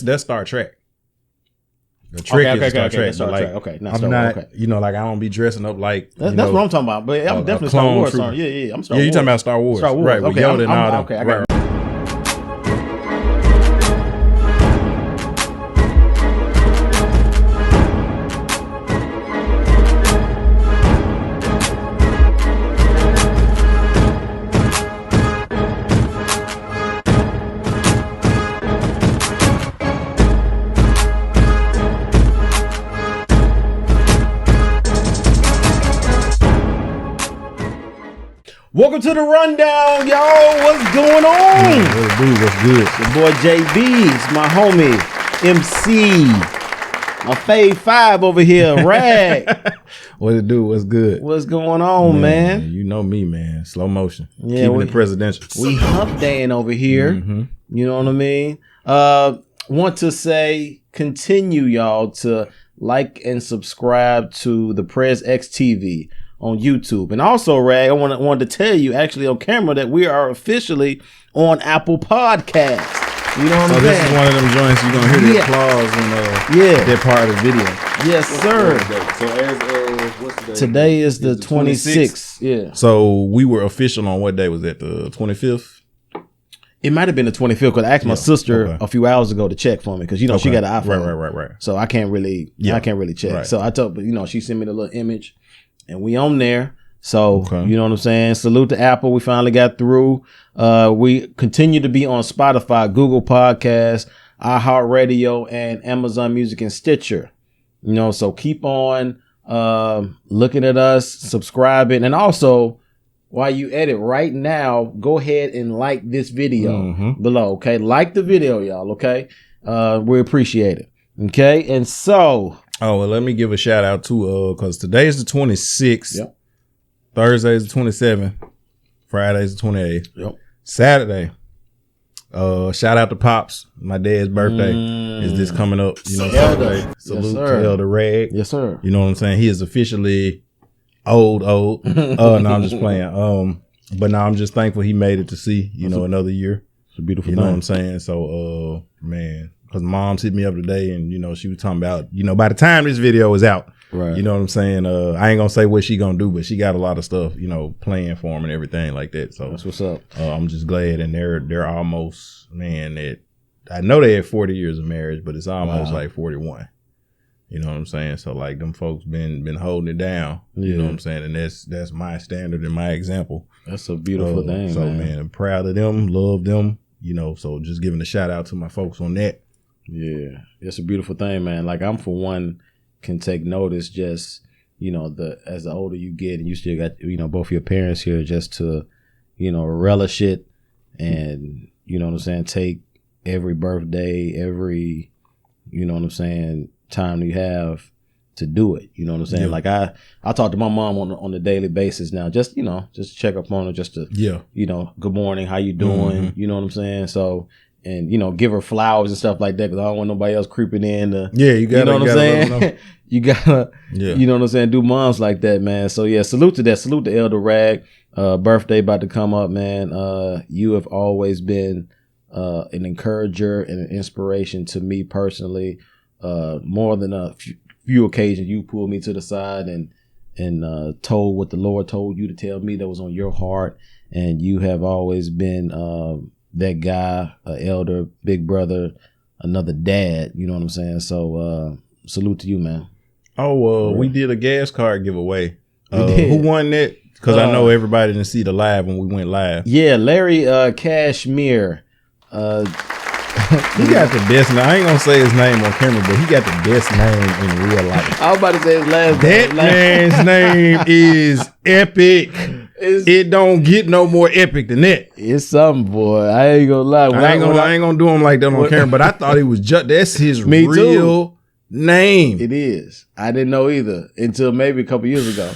That's Star Trek. The trick is Star Trek. Star like, Trek. Okay, I'm not, you know, like I don't be dressing up like. That's what I'm talking about. But I'm definitely Star Wars. Yeah, I'm Star Wars. Yeah, you talking about Star Wars. Star Wars. Right, with Yoda and all that. Okay, I got it. Welcome to the rundown, y'all. What's going on? What's good? Your boy JB's my homie, MC, my fave 5 over here, Rag. What it do? What's good? What's going on, man? You know me, man. Slow motion. Yeah, keeping it presidential. We hump daying over here. You know what I mean? Want to say, continue, y'all, to like and subscribe to ThePrezEx TV on YouTube. And also, Rag, I wanted to tell you actually on camera that we are officially on Apple Podcasts. You know what I'm saying? This is one of them joints you're going to hear the applause in that part of the video. Yes, sir. So as what's the day? Today is the 26th. Yeah. So we were official on what day was that? The 25th? It might have been the 25th because I asked my sister a few hours ago to check for me because, you know, she got an iPhone. Right. So I can't really check. Right. So I told, you know, she sent me the little image. And we on there. So, you know what I'm saying? Salute to Apple. We finally got through. We continue to be on Spotify, Google Podcasts, iHeartRadio, and Amazon Music and Stitcher. You know, so keep on looking at us, subscribing. And also, while you edit right now, go ahead and like this video below, okay? Like the video, y'all, okay? We appreciate it, okay? And so... Oh, well, let me give a shout out to, because today is the 26th. Yep. Thursday is the 27th. Friday is the 28th. Yep. Saturday. Shout out to Pops. My dad's birthday is this coming up. You know, Saturday. Salute to Elder Rag. Yes, sir. You know what I'm saying? He is officially old. No, I'm just playing. But now I'm just thankful he made it to see, you know, another year. It's a beautiful thing. You know what I'm saying? So, man. Because mom's hit me up today and, you know, she was talking about, you know, by the time this video is out, right? You know what I'm saying? I ain't going to say what she going to do, but she got a lot of stuff, you know, playing for him and everything like that. So that's what's up. I'm just glad. And they're almost, man, I know they had 40 years of marriage, but it's almost like 41. You know what I'm saying? So like them folks been holding it down. You know what I'm saying? And that's my standard and my example. That's a beautiful thing. So man, I'm proud of them, love them, you know, so just giving a shout out to my folks on that. Yeah, it's a beautiful thing, man. Like I'm for one can take notice just, you know, as the older you get and you still got, you know, both your parents here just to, you know, relish it and, you know what I'm saying, take every birthday, every, you know what I'm saying, time you have to do it. You know what I'm saying? Yeah. Like I talk to my mom on a daily basis now, just, you know, just check up on her just to, you know, good morning, how you doing? You know what I'm saying? So, and, you know, give her flowers and stuff like that because I don't want nobody else creeping in. You gotta, you know what I'm saying? You gotta, you know what I'm saying, do moms like that, man. So, yeah, salute to that. Salute to Elder Rag. Birthday about to come up, man. You have always been an encourager and an inspiration to me personally. More than a few occasions, you pulled me to the side and told what the Lord told you to tell me that was on your heart. And you have always been that guy, elder, big brother, another dad, you know what I'm saying? So salute to you, man. We did a gas card giveaway. Who won that? Because I know everybody didn't see the live when we went live. Yeah, Larry Cashmere. He got the best name. I ain't gonna say his name on camera, but he got the best name in real life. I was about to say his last name. That man's name is epic. It don't get no more epic than that. It's something, boy. I ain't gonna lie. I ain't gonna do him like that on camera, but I thought he was that's his real name. It is. I didn't know either until maybe a couple years ago.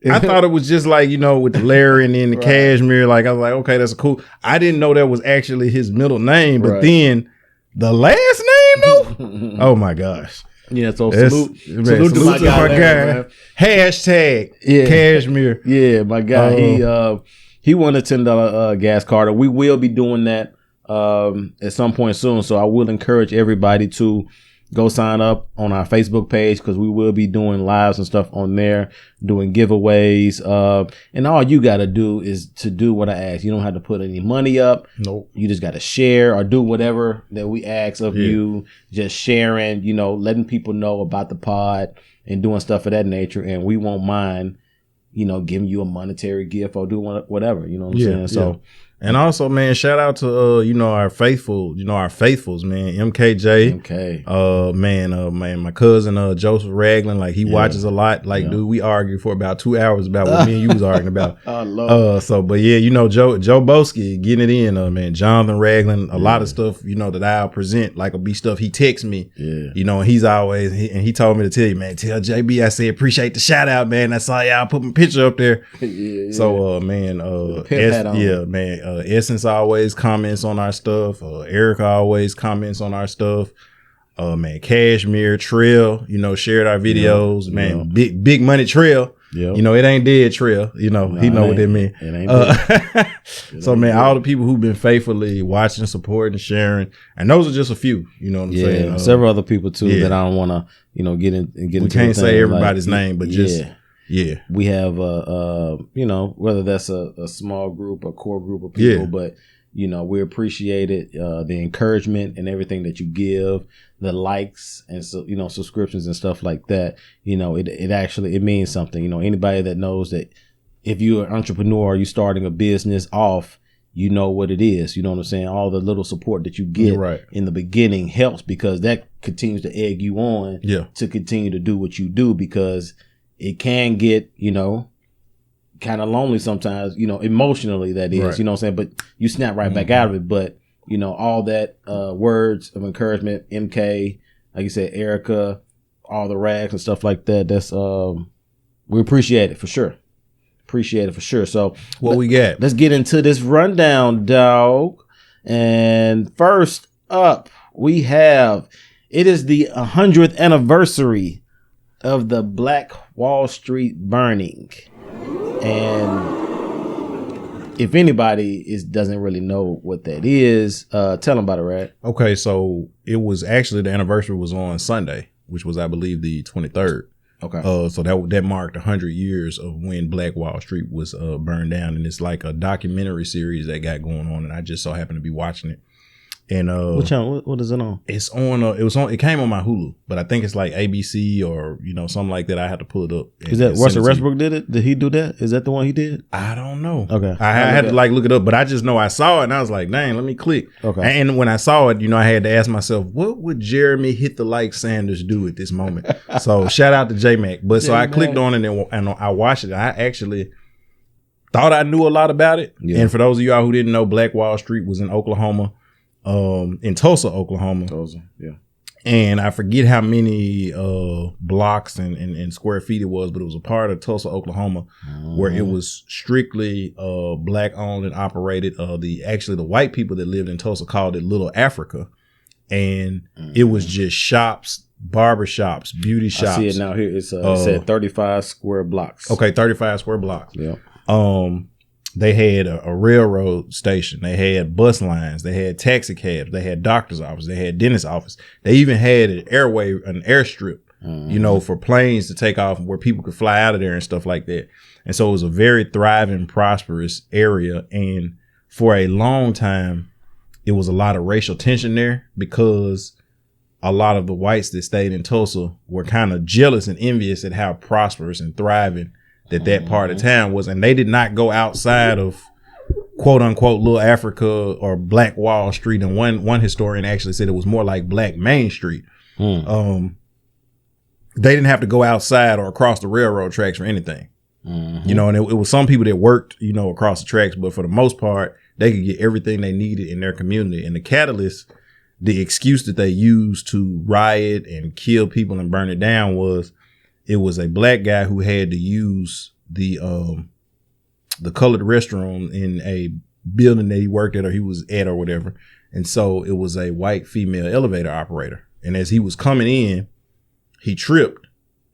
I thought it was just like, you know, with the Larry and then the Cashmere. Like I was like, okay, that's cool. I didn't know that was actually his middle name, but then the last name though. Oh my gosh. Yeah, so salute to my guy. Hashtag Cashmere. Yeah, my guy. He won a $10 gas card. We will be doing that at some point soon. So I will encourage everybody to go sign up on our Facebook page, because we will be doing lives and stuff on there, doing giveaways. And all you got to do is to do what I ask. You don't have to put any money up. Nope. You just got to share or do whatever that we ask of you. Just sharing, letting people know about the pod and doing stuff of that nature. And we won't mind, giving you a monetary gift or doing whatever. You know what I'm saying? So. And also, man, shout out to our faithfuls, man, MKJ, man, my cousin Joseph Ragland, like he watches a lot. Like, dude, we argue for about 2 hours about what me and you was arguing about. Oh, Lord. But yeah, Joe Boski getting it in, man, Jonathan Ragland, a lot of stuff, that I'll present, like, will be stuff he texts me, and he's always, and he told me to tell you, man, tell JB, I said, appreciate the shout out, man. I saw y'all put my picture up there. So, man, man. Essence always comments on our stuff. Erica always comments on our stuff. Man, Cashmere, Trill, shared our videos. Man, big money Trill. It ain't dead Trill. He know what that mean. It ain't so man, all the people who've been faithfully watching, supporting, sharing, and those are just a few. You know what I'm saying? Several other people too that I don't want to get in. We can't say everybody's name, but just. Yeah, we have whether that's a small group, a core group of people, but we appreciate it, the encouragement and everything that you give, the likes and subscriptions and stuff like that. It actually means something. Anybody that knows that if you're an entrepreneur or you starting a business off, you know what it is. You know what I'm saying? All the little support that you get in the beginning helps, because that continues to egg you on to continue to do what you do, because it can get, kind of lonely sometimes, emotionally, that is, you know what I'm saying? But you snap right back out of it. But, all that words of encouragement, MK, like you said, Erica, all the rags and stuff like that, that's, we appreciate it for sure. So what we got? Let's get into this rundown, dog. And first up, we have, it is the 100th anniversary of the Black Wall Street burning. And if anybody doesn't really know what that is, tell them about it, Rad. Okay, so it was actually, the anniversary was on Sunday, which was, I believe, the 23rd. Okay. So that marked 100 years of when Black Wall Street was burned down, and it's like a documentary series that got going on, and I just so happened to be watching it. And which one? What is it on? It's on. It came on my Hulu, but I think it's like ABC or something like that. I had to pull it up. Is that Russell Westbrook did it? Did he do that? Is that the one he did? I don't know. Okay, I had to look it up, but I just know I saw it and I was like, dang, let me click. Okay. And when I saw it, I had to ask myself, what would Jeremy hit the like Sanders do at this moment? So shout out to J-Mac. But so I clicked on it and I watched it. I actually thought I knew a lot about it. Yeah. And for those of y'all who didn't know, Black Wall Street was in Oklahoma. In Tulsa, Oklahoma. Tulsa, yeah. And I forget how many blocks and square feet it was, but it was a part of Tulsa, Oklahoma, where it was strictly black owned and operated. The white people that lived in Tulsa called it Little Africa, and it was just shops, barber shops, beauty shops. I see it now here. It said 35 square blocks. Okay, 35 square blocks. Yeah. They had a railroad station. They had bus lines. They had taxi cabs. They had doctor's office. They had dentist's office. They even had an airstrip, for planes to take off where people could fly out of there and stuff like that. And so it was a very thriving, prosperous area. And for a long time, it was a lot of racial tension there, because a lot of the whites that stayed in Tulsa were kind of jealous and envious at how prosperous and thriving that part of town was, and they did not go outside of quote unquote Little Africa or Black Wall Street. And one historian actually said it was more like Black Main Street. They didn't have to go outside or across the railroad tracks for anything. And it was some people that worked, across the tracks, but for the most part, they could get everything they needed in their community. And the catalyst, the excuse that they used to riot and kill people and burn it down was, it was a black guy who had to use the colored restroom in a building that he worked at or he was at or whatever. And so it was a white female elevator operator. And as he was coming in, he tripped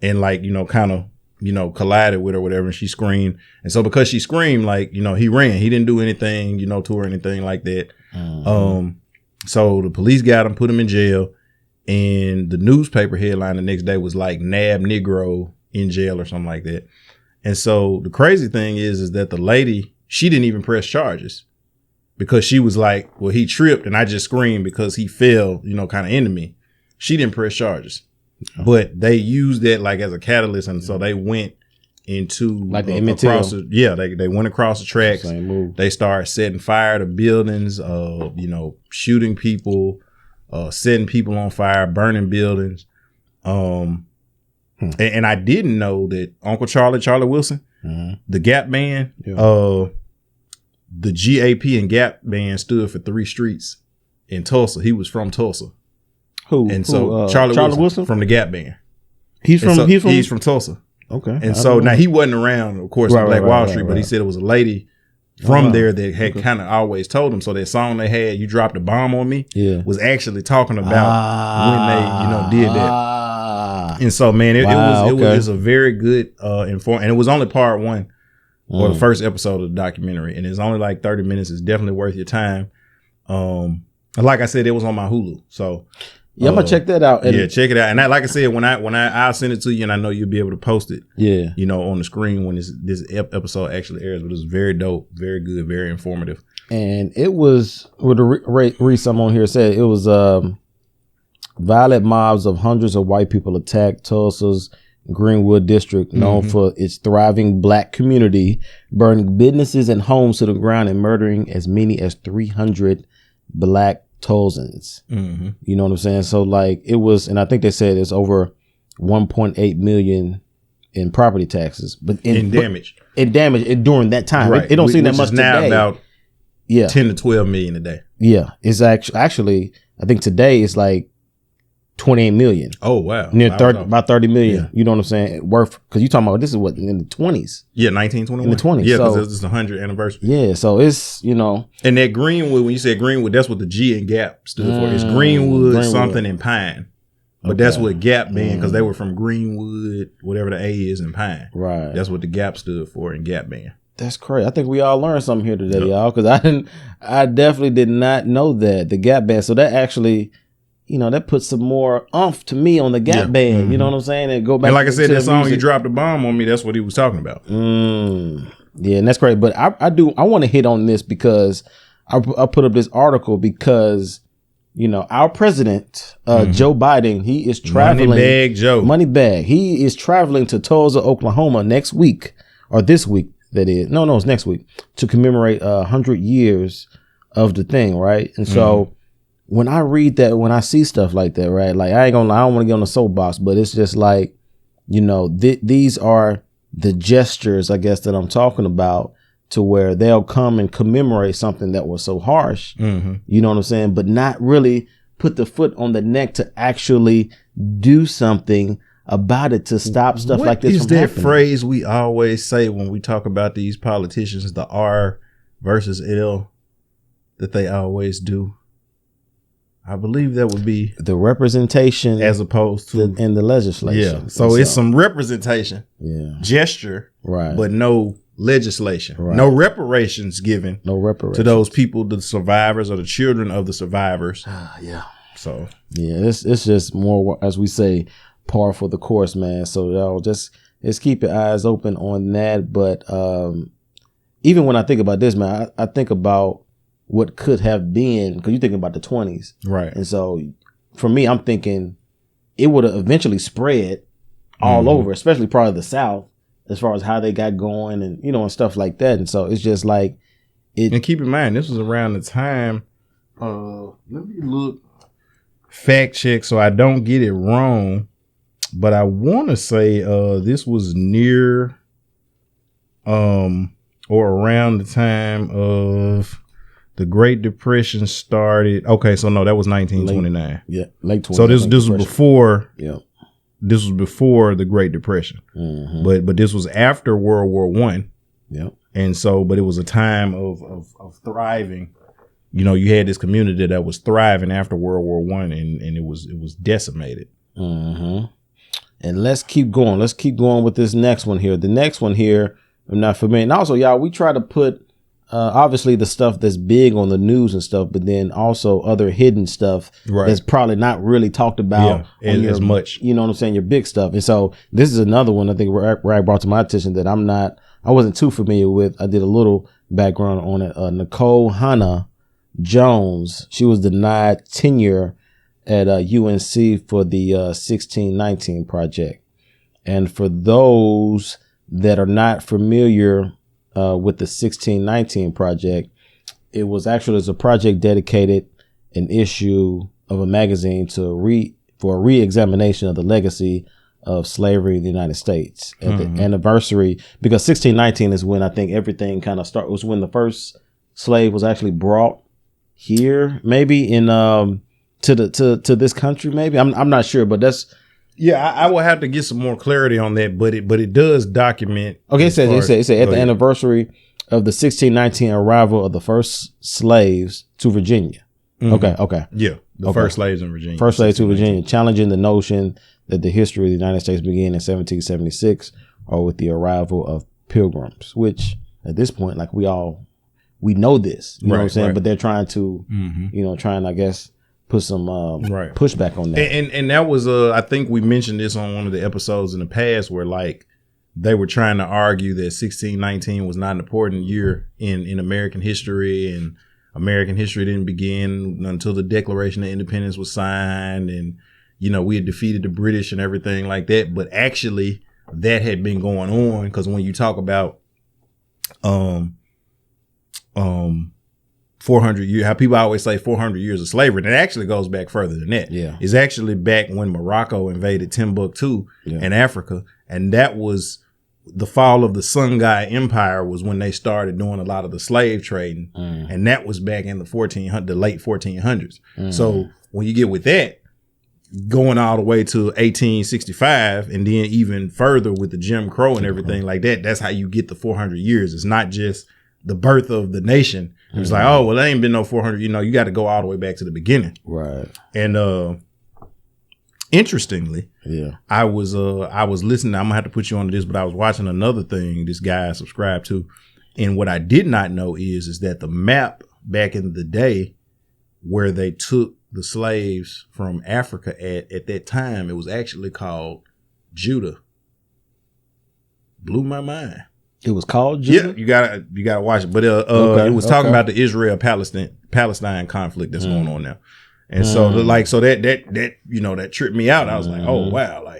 and collided with her or whatever. And she screamed. And so because she screamed, he ran. He didn't do anything, to her, anything like that. So the police got him, put him in jail, and the newspaper headline the next day was like "Nab Negro in jail" or something like that. And so the crazy thing is that the lady, she didn't even press charges because she was like, well, he tripped and I just screamed because he fell, kind of into me. She didn't press charges, but they used that like as a catalyst. And so they went into like the they went across the tracks. They started setting fire to buildings, shooting people, setting people on fire, burning buildings. And I didn't know that Uncle Charlie Wilson, the Gap Band, the GAP and Gap Band stood for 3 streets in Tulsa. He was from Tulsa. Charlie Wilson from the Gap Band. He's from Tulsa. Okay. And so now he wasn't around, of course, on Black Wall Street, but he said it was a lady from there that had kind of always told him. So that song they had, "You Dropped a Bomb on Me," was actually talking about when they, did that. And so, man, it was a very good and it was only part 1 or the first episode of the documentary, and it's only like 30 minutes. It's definitely worth your time. Like I said, it was on my Hulu, so I'm gonna check that out. And check it out. And like I said, when I'll send it to you, and I know you'll be able to post it. On the screen when this episode actually airs. But it was very dope, very good, very informative. And it was what Reese, I'm on here said it was violent mobs of hundreds of white people attacked Tulsa's Greenwood district, known for its thriving Black community, burning businesses and homes to the ground and murdering as many as 300 Black Tulsans. You know what I'm saying? So like it was, and I think they said it's over 1.8 million in property taxes, but in damage during that time. Right. It don't seem that much today. Now about 10 to 12 million a day. Yeah, it's actually I think today it's like 28 million. Oh wow, near 30, about 30 million. Yeah. You know what I'm saying? Worth, because you talking about this is what in the 20s. Yeah, 1921. In the 20s. Yeah, because it's the 100th anniversary. Yeah, so it's And that Greenwood, when you said Greenwood, that's what the G and Gap stood for. It's Greenwood something and Pine, but that's what Gap Band, because they were from Greenwood, whatever the A is in Pine. Right. That's what the Gap stood for in Gap Band. That's crazy. I think we all learned something here today, y'all, because I definitely did not know that the Gap Band. So that actually, that puts some more oomph to me on the Gap Band. You know what I'm saying? And go back. And like I said, that song "You Dropped a Bomb on Me," that's what he was talking about. Yeah, and that's great. But I want to hit on this because I put up this article because our president Joe Biden, he is traveling. Moneybag. He is traveling to Tulsa, Oklahoma next week, or this week. That is, no, it's next week, to commemorate 100 years of the thing, right? And so when I read that, when I see stuff like that, right, like I ain't gonna lie, I don't want to get on the soapbox, but it's just like, these are the gestures, I guess, that I'm talking about, to where they'll come and commemorate something that was so harsh, you know what I'm saying, but not really put the foot on the neck to actually do something about it to stop stuff like this from happening. What is that phrase we always say when we talk about these politicians, the R versus L, that they always do? I believe that would be the representation as opposed to in the legislation. Yeah. So it's some representation, gesture, right, but no legislation, right. No reparations given, to those people, the survivors or the children of the survivors. So it's just more, as we say, par for the course, man. So y'all just keep your eyes open on that. But even when I think about this, man, I think about what could have been, because you're thinking about the 20s, right? And so for me, I'm thinking it would have eventually spread all over, especially probably the South, as far as how they got going and and stuff like that. And so it's just like it. And keep in mind, this was around the time. Let me look, fact check so I don't get it wrong. But I want to say this was near or around the time of the Great Depression started. Okay, so no, that was 1929. Late 20s. So this was before. Yeah, this was before the Great Depression. But this was after World War I. Yeah, and so, but it was a time of thriving. You had this community that was thriving after World War I, and it was decimated. And let's keep going. Let's keep going with this next one here. The next one here, I'm not familiar. And also, y'all, we try to put obviously the stuff that's big on the news and stuff, but then also other hidden stuff that's probably not really talked about as much. You know what I'm saying? Your big stuff. And so this is another one I think Rag brought to my attention that I wasn't too familiar with. I did a little background on it. Nikole Hannah Jones, she was denied tenure at UNC for the 1619 project. And for those that are not familiar with the 1619 project, it was actually a project dedicated an issue of a magazine for a re-examination of the legacy of slavery in the United States at the anniversary, because 1619 is when I think everything kind of started. Was when the first slave was actually brought here, maybe in to this country. Maybe I'm not sure, but that's. Yeah, I will have to get some more clarity on that, but it does document. Okay, it says at the anniversary of the 1619 arrival of the first slaves to Virginia. Okay. Yeah, first slaves in Virginia. First slaves to Virginia, challenging the notion that the history of the United States began in 1776 or with the arrival of pilgrims, which at this point, like we know this, you know what I'm saying? But they're trying to, I guess, put some pushback on that. And that was I think we mentioned this on one of the episodes in the past where like they were trying to argue that 1619 was not an important year in American history, and American history didn't begin until the Declaration of Independence was signed, and we had defeated the British and everything like that. But actually that had been going on, because when you talk about 400 years, how people always say 400 years of slavery, and it actually goes back further than that. Yeah. It's actually back when Morocco invaded Timbuktu in Africa. And that was the fall of the Songhai Empire, was when they started doing a lot of the slave trading. And that was back in the late 1400s. So when you get with that, going all the way to 1865, and then even further with the Jim Crow and everything like that, that's how you get the 400 years. It's not just the birth of the nation. It was like, oh, well, there ain't been no 400, you got to go all the way back to the beginning. Right. And interestingly, I was listening, I'm gonna have to put you on to this, but I was watching another thing this guy I subscribed to. And what I did not know is that the map back in the day where they took the slaves from Africa at that time, it was actually called Judah. Blew my mind. It was called Judah? Yeah, you gotta watch it. But it was talking about the Israel-Palestine conflict that's going on now. And so that tripped me out. I was like, oh wow,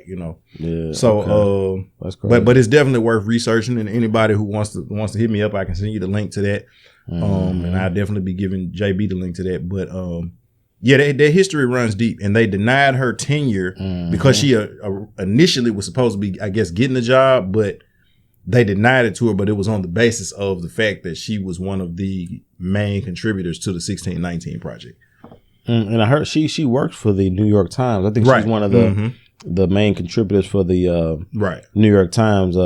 Yeah. So that's crazy. but it's definitely worth researching, and anybody who wants to hit me up, I can send you the link to that. And I'll definitely be giving JB the link to that. But their history runs deep, and they denied her tenure because she initially was supposed to be, I guess, getting the job, but they denied it to her, but it was on the basis of the fact that she was one of the main contributors to the 1619 project. And I heard she worked for the New York Times. I think she's one of the main contributors for the New York Times.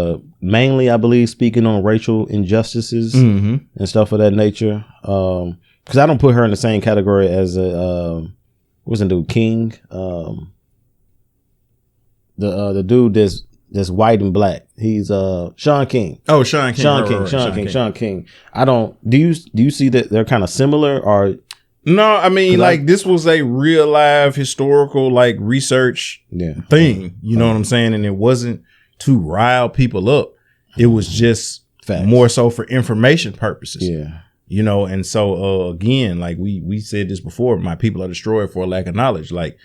Mainly, I believe, speaking on racial injustices and stuff of that nature. Because I don't put her in the same category as what's the dude, King? The dude that's white and black. He's Sean King. Oh, Sean King. Sean King. I don't. Do you see that they're kind of similar, or? No, I mean, this was a real live historical research research thing. You know what I'm saying? And it wasn't to rile people up. It was just more so for information purposes. Yeah. And so again, we said this before, my people are destroyed for a lack of knowledge. And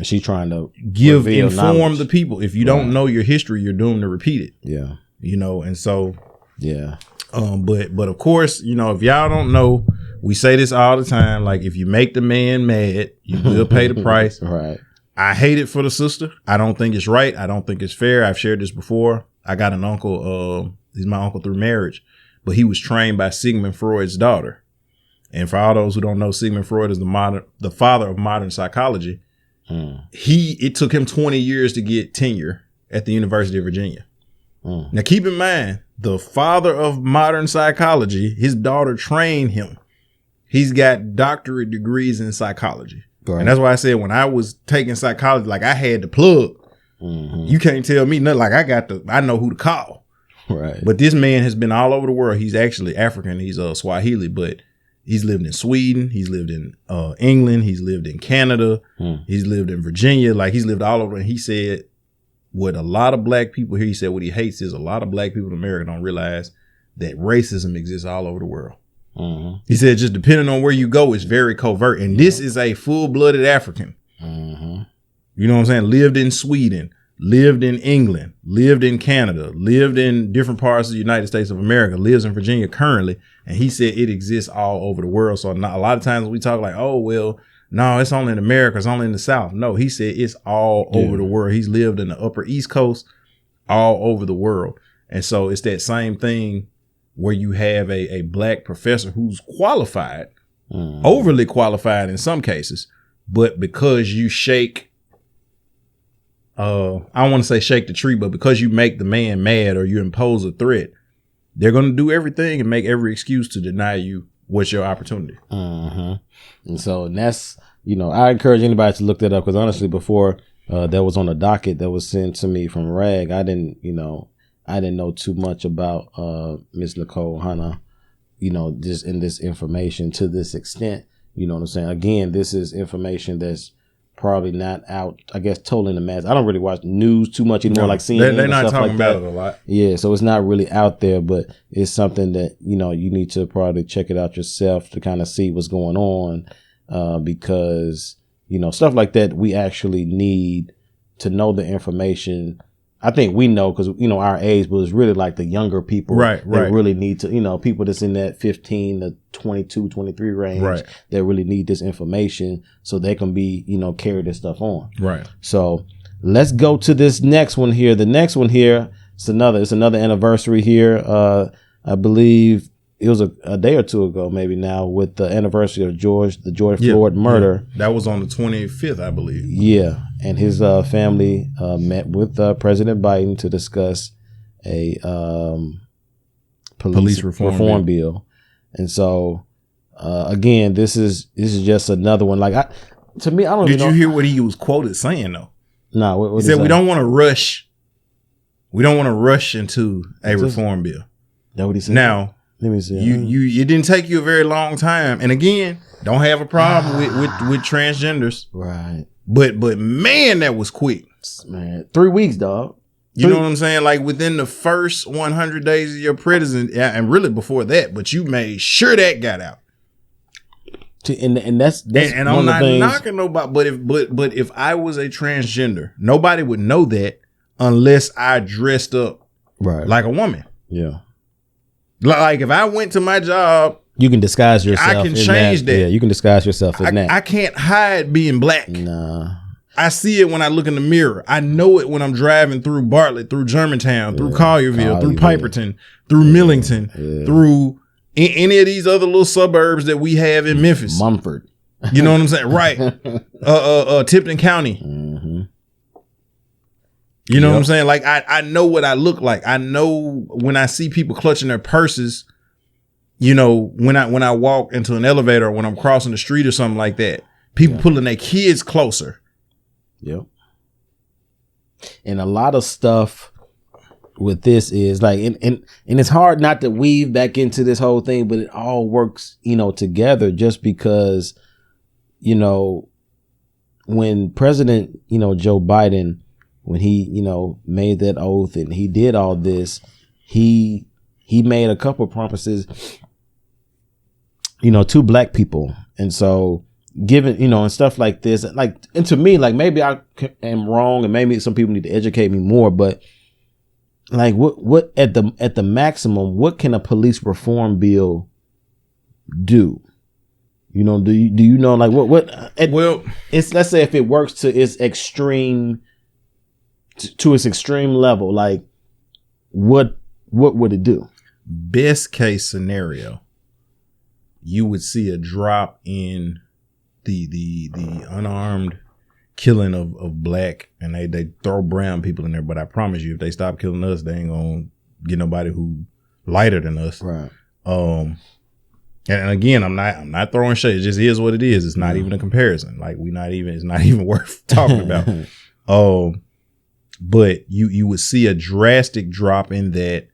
she trying to inform the people. If you don't know your history, you're doomed to repeat it. Yeah. And so yeah. But of course, if y'all don't know, we say this all the time. If you make the man mad, you will pay the price. Right. I hate it for the sister. I don't think it's right. I don't think it's fair. I've shared this before. I got an uncle. He's my uncle through marriage, but he was trained by Sigmund Freud's daughter. And for all those who don't know, Sigmund Freud is the father of modern psychology. It took him 20 years to get tenure at the University of Virginia. Now, keep in mind, the father of modern psychology, his daughter trained him. He's got doctorate degrees in psychology. Right. And that's why I said when I was taking psychology, I had the plug. You can't tell me nothing. I know who to call. Right. But this man has been all over the world. He's actually African. He's Swahili, but he's lived in Sweden. He's lived in England. He's lived in Canada. He's lived in Virginia. Like, he's lived all over. And he said what a lot of black people here, he said what he hates is a lot of black people in America don't realize that racism exists all over the world. He said just depending on where you go, it's very covert. And this is a full-blooded African. You know what I'm saying? Lived in Sweden, lived in England, lived in Canada, lived in different parts of the United States of America, lives in Virginia currently. And he said it exists all over the world. So not, a lot of times we talk like, oh, well, no, it's only in America. It's only in the South. No, he said it's all over the world. He's lived in the upper East Coast, all over the world. And so it's that same thing where you have a black professor who's qualified, overly qualified in some cases, but because you shake, I don't want to say shake the tree, but because you make the man mad or you impose a threat, they're going to do everything and make every excuse to deny you what's your opportunity. And so that's, I encourage anybody to look that up, because honestly, before that was on a docket that was sent to me from RAG, I didn't know too much about Miss Nikole Hannah, just in this information to this extent. You know what I'm saying? Again, this is information that's probably not out, I guess, totally in the mass. I don't really watch news too much anymore, like CNN. They're not talking like about that. it a lot. Yeah, so it's not really out there, but it's something that, you need to probably check it out yourself to kind of see what's going on, because, stuff like that, we actually need to know the information. I think we know because, our age, but it's really like the younger people that really need to, people that's in that 15 to 22, 23 range that really need this information so they can be, carry this stuff on. Right. So let's go to this next one here. The next one here, it's another anniversary here. I believe it was a day or two ago, maybe now, with the anniversary of the George Floyd murder. Yeah. That was on the 25th, I believe. Yeah. And his family met with President Biden to discuss a police reform bill. And so, again, this is just another one. Like, to me, I don't even know. Did you hear what he was quoted saying, though? No. What he said, we don't want to rush. We don't want to rush into a reform bill. That what he said? Now, let me see. It didn't take you a very long time. And again, don't have a problem with transgenders. Right. But man, that was quick. Man, 3 weeks, dog. You know what I'm saying? Like within the first 100 days of your presidency, and really before that, but you made sure that got out. And that's and I'm not knocking nobody, but if I was a transgender, nobody would know that unless I dressed up like a woman. Yeah. Like if I went to my job, you can disguise yourself. I can change that. Yeah, you can disguise yourself in that. I can't hide being black. Nah. I see it when I look in the mirror. I know it when I'm driving through Bartlett, through Germantown, through Collierville, through Piperton, through Millington, through any of these other little suburbs that we have in Memphis. Mumford. You know what I'm saying? Right. Tipton County. Mm-hmm. You know what I'm saying? Like I know what I look like. I know when I see people clutching their purses, when I walk into an elevator or when I'm crossing the street or something like that, people pulling their kids closer. Yep. And a lot of stuff with this is like, and it's hard not to weave back into this whole thing, but it all works, together just because, when President, Joe Biden, when he, made that oath and he did all this, he made a couple of promises, to black people. And so given, and stuff like this, like, and to me, like maybe I am wrong and maybe some people need to educate me more, but like what at the maximum, what can a police reform bill do? Do you know like well, it's, let's say if it works to its extreme, to its extreme level, like what would it do? Best case scenario, you would see a drop in the unarmed killing of black, and they throw brown people in there. But I promise you, if they stop killing us, they ain't gonna get nobody who lighter than us. Right. And again, I'm not throwing shade. It just is what it is. It's not even a comparison. Like it's not even worth talking about. But you would see a drastic drop in that.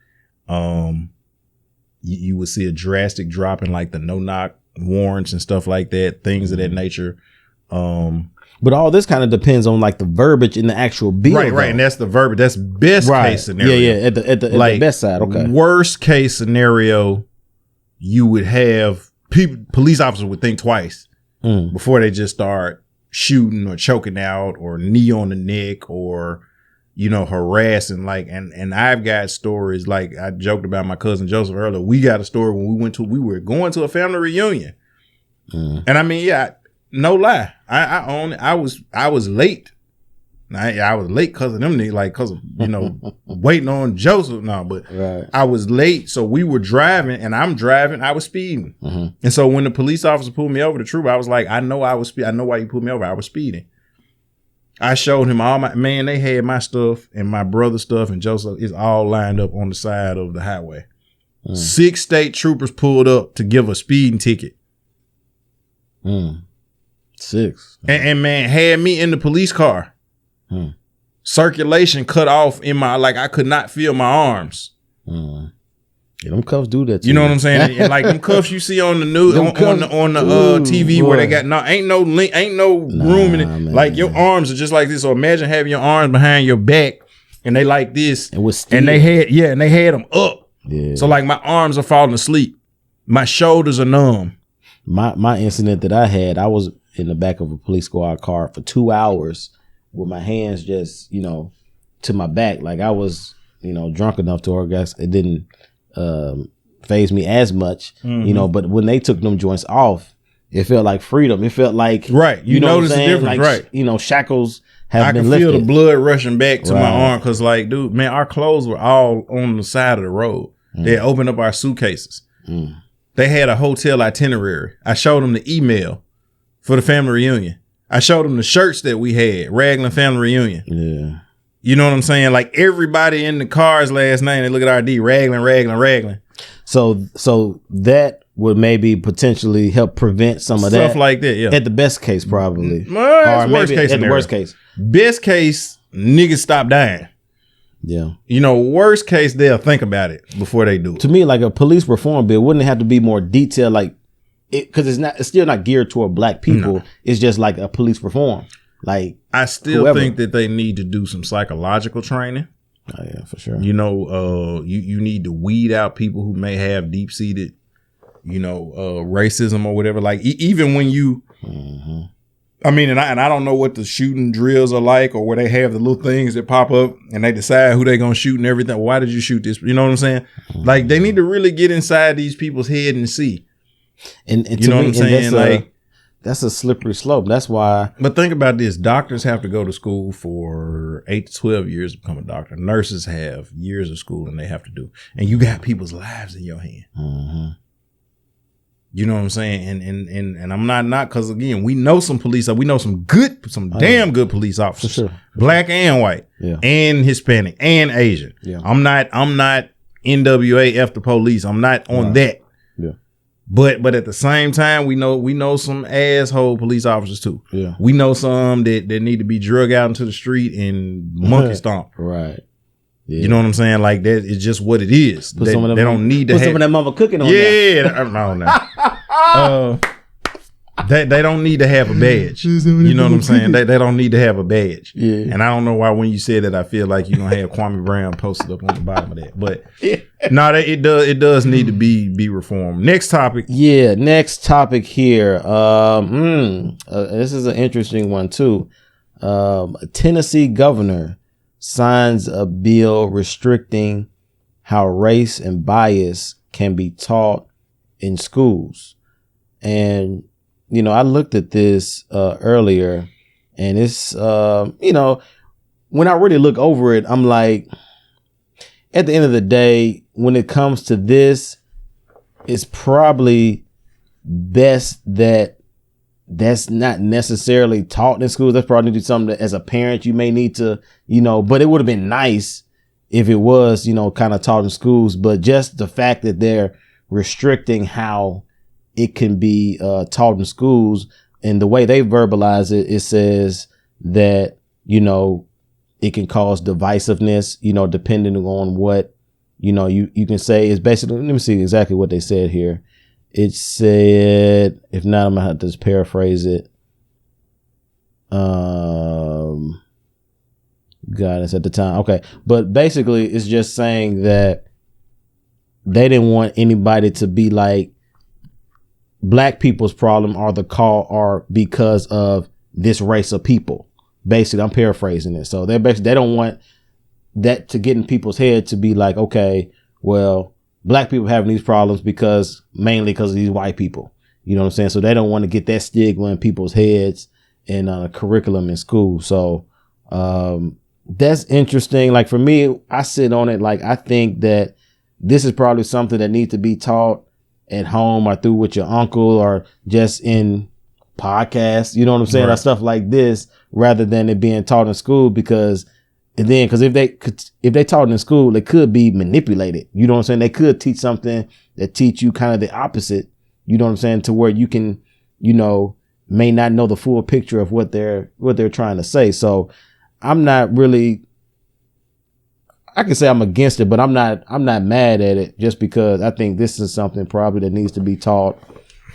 You would see a drastic drop in like the no-knock warrants and stuff like that, things of that nature. But all this kind of depends on like the verbiage in the actual bill. Right. And that's the verbiage. That's best case scenario. Yeah. At the best side. Okay. Worst case scenario, you would have police officers would think twice before they just start shooting or choking out or knee on the neck or, harassing. Like, and I've got stories, like I joked about my cousin Joseph earlier. We got a story when we were going to a family reunion. And I mean, no lie. I own it. I was late. I was late because of them niggas, like because of, waiting on Joseph. No, but right. I was late. So we were driving and I'm driving. I was speeding. And so when the police officer pulled me over, the trooper, I was like, I know why you pulled me over. I was speeding. I showed him all they had my stuff and my brother's stuff and Joseph is all lined up on the side of the highway. 6 state troopers pulled up to give a speeding ticket. 6. And man, had me in the police car. Circulation cut off in my, like I could not feel my arms. Yeah, them cuffs do that too. You know what I'm saying? And like them cuffs you see on the news, on the TV boy. Where they got ain't no room in it. Man. Like your arms are just like this. So imagine having your arms behind your back and they like this. And they had them up. Yeah. So like my arms are falling asleep. My shoulders are numb. My incident that I had, I was in the back of a police squad car for 2 hours with my hands just, to my back. Like I was, drunk enough to, or I guess it didn't phase me as much, but when they took them joints off, it felt like freedom. It felt like, right. You notice the difference, like, right. Shackles have been lifted. I can feel the blood rushing back to my arm. Cause like, dude, man, our clothes were all on the side of the road. They opened up our suitcases. They had a hotel itinerary. I showed them the email for the family reunion. I showed them the shirts that we had, Raglan family reunion. Yeah. You know what I'm saying? Like everybody in the car's last name, they look at our D, Raglan. So that would maybe potentially help prevent some of that. Stuff like that, yeah. At the best case, probably. Or maybe at the worst case. Best case, niggas stop dying. Yeah. Worst case, they'll think about it before they do it. To me, like a police reform bill, wouldn't it have to be more detailed, like, because it's still not geared toward black people. No. It's just like a police reform. Like I still think that they need to do some psychological training. Oh yeah, for sure. You need to weed out people who may have deep seated, racism or whatever. Like even when you, I mean, and I don't know what the shooting drills are like or where they have the little things that pop up and they decide who they're gonna shoot and everything. Why did you shoot this? You know what I'm saying? Like they need to really get inside these people's head and see. And you know what I'm saying? That's a slippery slope. That's why. But think about this. Doctors have to go to school for 8 to 12 years to become a doctor. Nurses have years of schooling they have to do. And you got people's lives in your hand. You know what I'm saying? And I'm not because again, we know some police, we know some damn good police officers. For sure. Black and white. Yeah. And Hispanic and Asian. Yeah. I'm not NWA F the police. I'm not on that. Yeah. But at the same time, we know some asshole police officers too. Yeah. We know some that need to be drug out into the street and monkey stomp. Right. Yeah. You know what I'm saying? Like that is just what it is. They don't need to put some of that mother cooking on. Yeah, I don't know. They don't need to have a badge. You know what I'm saying? They don't need to have a badge. Yeah. And I don't know why when you said that I feel like you're gonna have Kwame Brown posted up on the bottom of that. But no, it does need to be reformed. Next topic. Yeah, next topic here. This is an interesting one too. A Tennessee governor signs a bill restricting how race and bias can be taught in schools. And I looked at this earlier, and it's, when I really look over it, I'm like, at the end of the day, when it comes to this, it's probably best that that's not necessarily taught in schools. That's probably something that as a parent, you may need to, but it would have been nice if it was, kind of taught in schools. But just the fact that they're restricting how it can be taught in schools, and the way they verbalize it, it says that, it can cause divisiveness, depending on what, you can say it's basically, let me see exactly what they said here. It said, if not, I'm gonna have to just paraphrase it. Guidance at the time. Okay. But basically it's just saying that they didn't want anybody to be like black people's problem are because of this race of people. Basically, I'm paraphrasing it. So they don't want that to get in people's head to be like, okay, well, black people having these problems mainly because of these white people. You know what I'm saying? So they don't want to get that stigma in people's heads and curriculum in school. So that's interesting. Like for me, I sit on it. Like I think that this is probably something that needs to be taught at home or through with your uncle or just in podcasts. You know what I'm saying? Right. Or stuff like this, rather than it being taught in school, because if they taught it in school, it could be manipulated. You know what I'm saying? They could teach something that teach you kind of the opposite. You know what I'm saying? To where you can, may not know the full picture of what they're trying to say. So I'm not really, I can say I'm against it, but I'm not mad at it, just because I think this is something probably that needs to be taught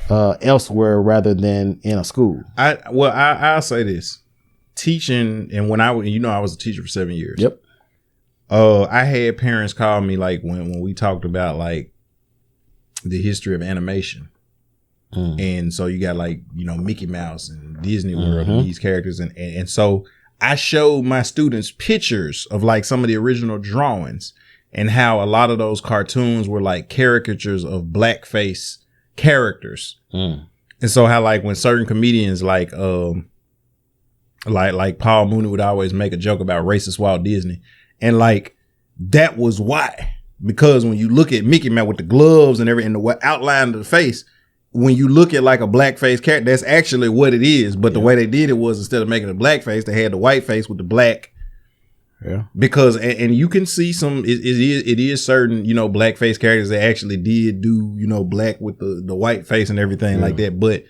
elsewhere rather than in a school. I'll say this. Teaching, and when I was a teacher for 7 years. Yep. I had parents call me like when we talked about like the history of animation. And so you got like, Mickey Mouse and Disney World and these characters. And so I showed my students pictures of like some of the original drawings and how a lot of those cartoons were like caricatures of blackface characters. And so how like when certain comedians like Paul Mooney would always make a joke about racist Walt Disney. And like, that was why, because when you look at Mickey Mouse with the gloves and everything, the outline of the face, when you look at like a blackface character, that's actually what it is. But the way they did it was, instead of making a blackface, they had the white face with the black. Yeah. Because, and you can see it is certain, blackface characters that actually did do, black with the white face and everything like that. But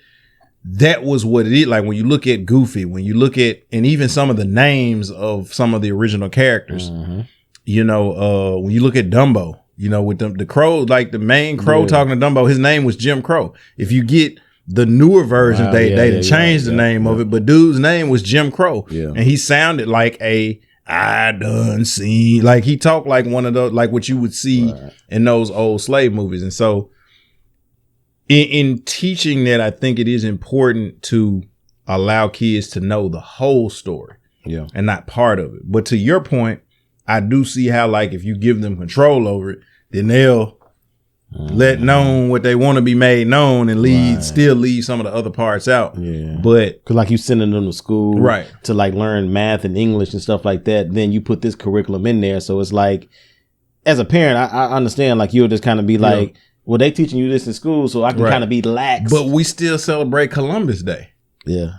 that was what it is. Like when you look at Goofy, when you look at, and even some of the names of some of the original characters, when you look at Dumbo, with the crow, like the main crow talking to Dumbo, his name was Jim Crow. If you get the newer versions, they changed the name of it, but dude's name was Jim Crow. Yeah. And he sounded like I done seen, like he talked like one of those, like what you would see in those old slave movies. And so in teaching that, I think it is important to allow kids to know the whole story and not part of it. But to your point, I do see how, like, if you give them control over it, then they'll let known what they want to be made known and still leave some of the other parts out. Yeah. But because like you sending them to school to like learn math and English and stuff like that, then you put this curriculum in there. So it's like, as a parent, I understand, like, you'll just kind of be like, well, they teaching you this in school, so I can kind of be lax. But we still celebrate Columbus Day. Yeah.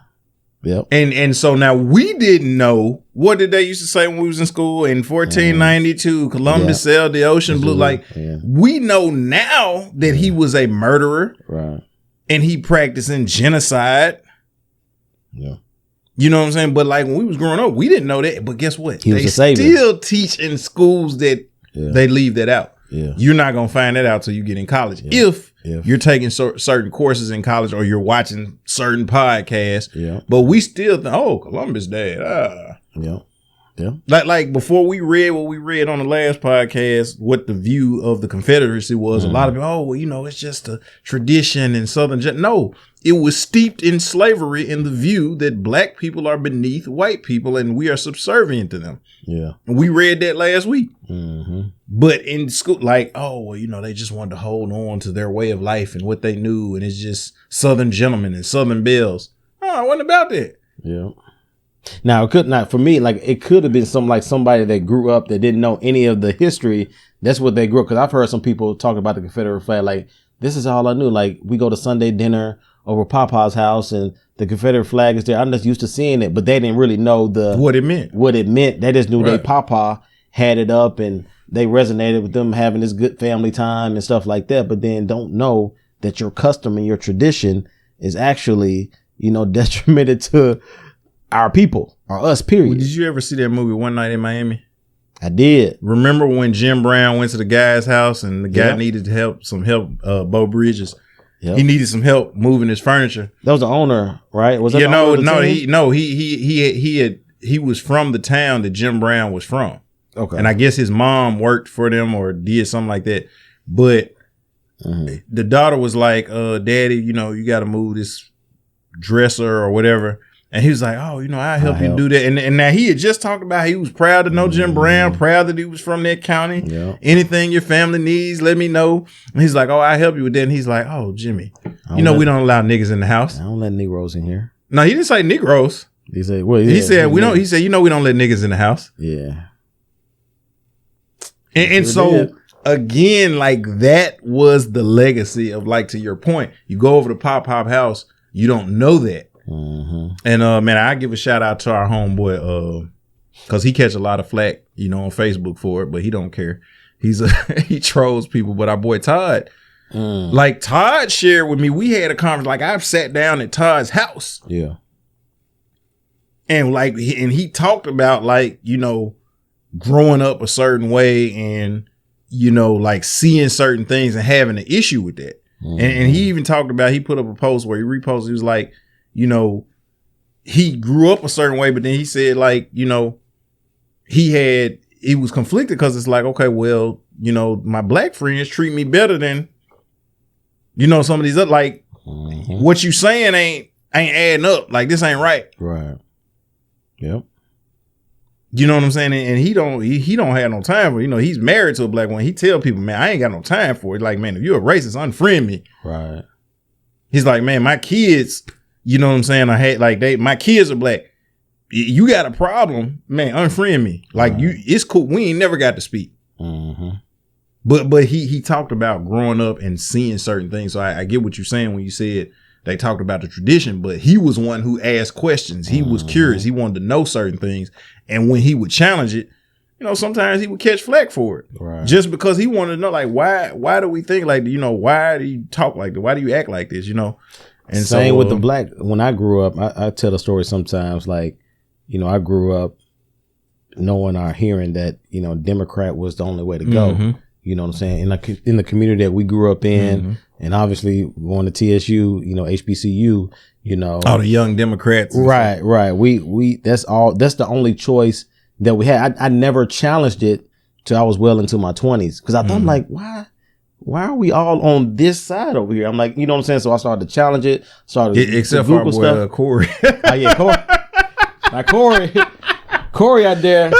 Yep. And so now we didn't know, what did they used to say when we was in school in 1492, Columbus sailed the ocean blue. Like, we know now that he was a murderer. Right. And he practicing genocide. Yeah. You know what I'm saying? But like when we was growing up, we didn't know that. But guess what? They still teach in schools that they leave that out. Yeah. You're not going to find that out till you get in college. Yeah. If you're taking certain courses in college or you're watching certain podcasts. Yeah. But we still think, Columbus Day. Yeah. Yeah. Like before we read what we read on the last podcast, what the view of the Confederacy was, a lot of people, it's just a tradition in Southern. No, it was steeped in slavery in the view that black people are beneath white people and we are subservient to them. Yeah. And we read that last week. Mm-hmm. But in school, like, they just wanted to hold on to their way of life and what they knew. And it's just Southern gentlemen and Southern belles. Oh, it wasn't about that. Yeah. Now, it could not, for me, like, it could have been somebody that grew up that didn't know any of the history. That's what they grew up. Because I've heard some people talk about the Confederate flag. Like, this is all I knew. Like, we go to Sunday dinner over Papa's house and the Confederate flag is there. I'm just used to seeing it, but they didn't really know what it meant. They just knew their Papa had it up and they resonated with them having this good family time and stuff like that. But then don't know that your custom and your tradition is actually, detrimental to our people or us, period. Did you ever see that movie One Night in Miami? I did. Remember when Jim Brown went to the guy's house and the guy needed some help, Bo Bridges. Yep. He needed some help moving his furniture. That was the owner, right? Was that he was from the town that Jim Brown was from. Okay. And I guess his mom worked for them or did something like that. But the daughter was like, Daddy, you got to move this dresser or whatever. And he was like, oh, I'll help you do that. And now he had just talked about he was proud to know Jim Brown, proud that he was from that county. Yeah. Anything your family needs, let me know. And he's like, oh, I'll help you with that. And he's like, oh, Jimmy, we don't allow niggas in the house. I don't let Negroes in here. No, he didn't say Negroes. He said, well, he said, we don't let niggas in the house. Yeah. And so again, like that was the legacy of, like, to your point, you go over to Pop house, you don't know that. Mm-hmm. And man, I give a shout out to our homeboy, cause he catch a lot of flack, on Facebook for it, but he don't care. He trolls people. But our boy Todd, like Todd shared with me, we had a conference. Like I've sat down at Todd's house, and like he talked about like growing up a certain way and like seeing certain things and having an issue with that. Mm-hmm. And he even talked about, he put up a post where he reposted. He was like, he grew up a certain way, but then he said like, he was conflicted because it's like, okay, well, my black friends treat me better than, some of these other, like what you saying ain't adding up. Like this ain't right. Right. Yep. You know what I'm saying? And he don't have no time for, he's married to a black woman. He tell people, man, I ain't got no time for it. Like, man, if you're a racist, unfriend me. Right. He's like, man, my kids, you know what I'm saying? My kids are black. You got a problem, man, unfriend me. Like it's cool. We ain't never got to speak. Mm-hmm. But he talked about growing up and seeing certain things. So I get what you're saying when you said they talked about the tradition, but he was one who asked questions. He was curious. He wanted to know certain things. And when he would challenge it, sometimes he would catch flack for it. Right. Just because he wanted to know, like, why do we think like, why do you talk like that? Why do you act like this? And same with the black. When I grew up, I tell a story sometimes, like, I grew up knowing or hearing that, Democrat was the only way to go. Mm-hmm. You know what I'm saying? In the community that we grew up in, and obviously going to TSU, HBCU, all the young Democrats. Right. We that's the only choice that we had. I never challenged it till I was well into my 20s. Cause I thought, like, why are we all on this side over here? I'm like, you know what I'm saying? So I started to challenge it. Except for our boy, stuff. Corey. Oh yeah, Corey. Now Corey out there,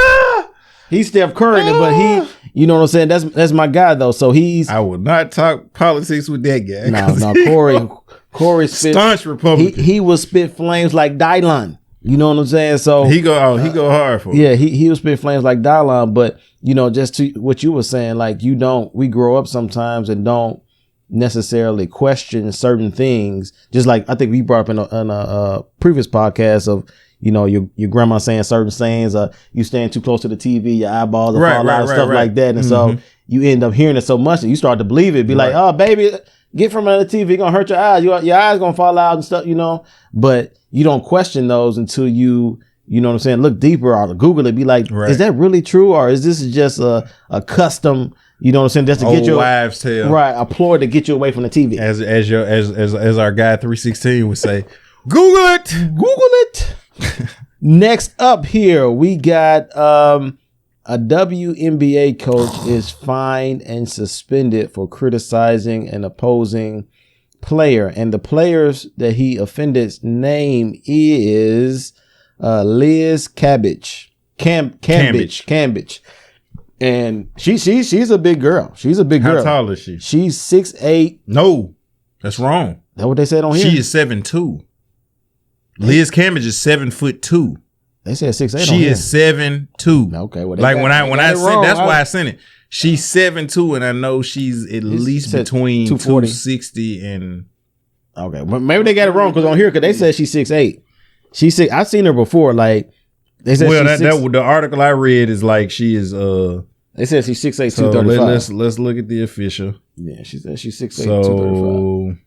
he's Steph Curry, but he, you know what I'm saying? That's my guy though. So I would not talk politics with that guy. No, Corey spit staunch Republican. He will spit flames like Dwyane. You know what I'm saying? So he go hard for it. Yeah, he will spit flames like Dwyane. But just to what you were saying, like we grow up sometimes and don't necessarily question certain things. Just like I think we brought up in a previous podcast of, your grandma saying certain sayings, you stand too close to the TV, your eyeballs will fall out, stuff like that. And so you end up hearing it so much that you start to believe it. Be like, oh, baby, get from under the TV, gonna hurt your eyes. Your eyes gonna fall out and stuff, But you don't question those until you know what I'm saying, look deeper or Google it. Be like, is that really true? Or is this just a custom, you know what I'm saying, just to get your wives' tale. Right, a ploy to get you away from the TV. As our guy 316 would say, Google it. Next up here, we got a WNBA coach is fined and suspended for criticizing an opposing player. And the players that he offended's name is Liz Cambage. Cambage. And she's a big girl. She's a big girl. How tall is she? She's 6'8". No, that's wrong. That's what they said on here? She is 7'2". Liz Cambage is 7'2". They said 6'8". She is 7'2". Okay, well, like when I sent, that's why I sent it. She's 7'2", and I know she's at least between 260 and. Okay, well, maybe they got it wrong because on here, because they said she's 6'8". She's 6. I've seen her before. Like they said. Well, the article I read is like she is. They said she's 6'8", so 235. Let's look at the official. Yeah, she said she's 6'8", 235.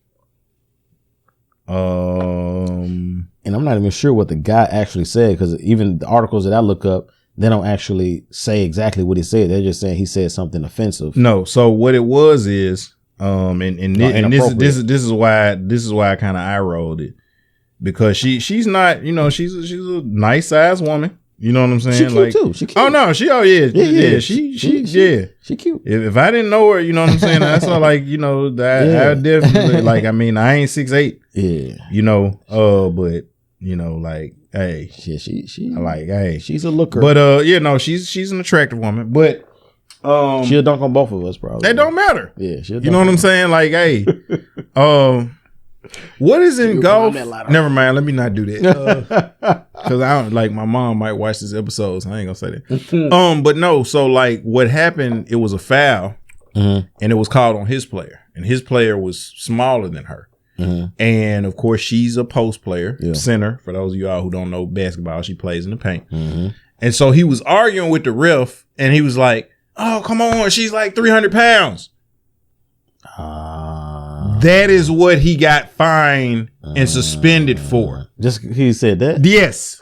And I'm not even sure what the guy actually said because even the articles that I look up they don't actually say exactly what he said. They're just saying he said something offensive. No. So what it was is, and this is why I kind of eye rolled it, because she's not, she's a nice sized woman. You know what I'm saying? She cute too. She cute. Oh no, she She cute. If I didn't know her, you know what I'm saying? That's all like, I definitely like, I mean, I ain't 6'8". Yeah. But like, hey. Yeah, she like, hey. she's a looker. But she's an attractive woman. But she'll dunk on both of us probably. That don't matter. Yeah, you know what I'm saying? Like, hey. What is in golf? Never mind. Let me not do that. Because I don't like, my mom might watch this episode, so I ain't gonna say that. But no. So like, what happened? It was a foul, and it was called on his player, and his player was smaller than her, and of course she's a post player, center. For those of y'all who don't know basketball, she plays in the paint, and so he was arguing with the ref, and he was like, "Oh, come on, she's like 300 pounds." That is what he got fined and suspended for. Just he said that? Yes.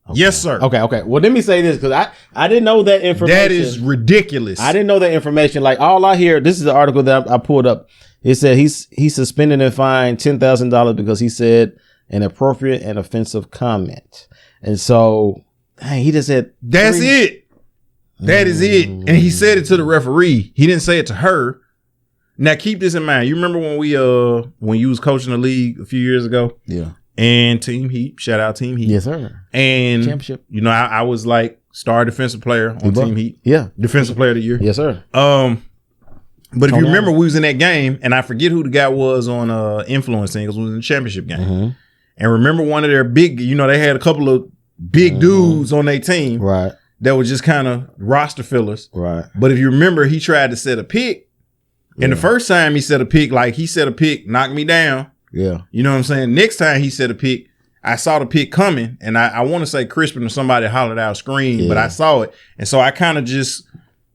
Okay. Yes, sir. Okay. Well, let me say this, because I didn't know that information. That is ridiculous. I didn't know that information. Like, all I hear, this is the article that I pulled up. It said he's suspended and fined $10,000 because he said an appropriate and offensive comment. And so, dang, he just said that's it. That is it. And he said it to the referee. He didn't say it to her. Now keep this in mind. You remember when you was coaching the league a few years ago? Yeah. And Team Heat, shout out Team Heat. Yes, sir. And championship. I was like star defensive player on Team Heat. Yeah. Defensive player of the year. Yes, sir. But if you remember, we was in that game, and I forget who the guy was on influencing, because we was in the championship game. And remember, one of their big, they had a couple of big dudes on their team, right? That was just kind of roster fillers, right? But if you remember, he tried to set a pick. And the first time he set a pick, knocked me down. Yeah. You know what I'm saying? Next time he set a pick, I saw the pick coming, and I want to say Crispin or somebody hollered out screen, but I saw it. And so I kind of just,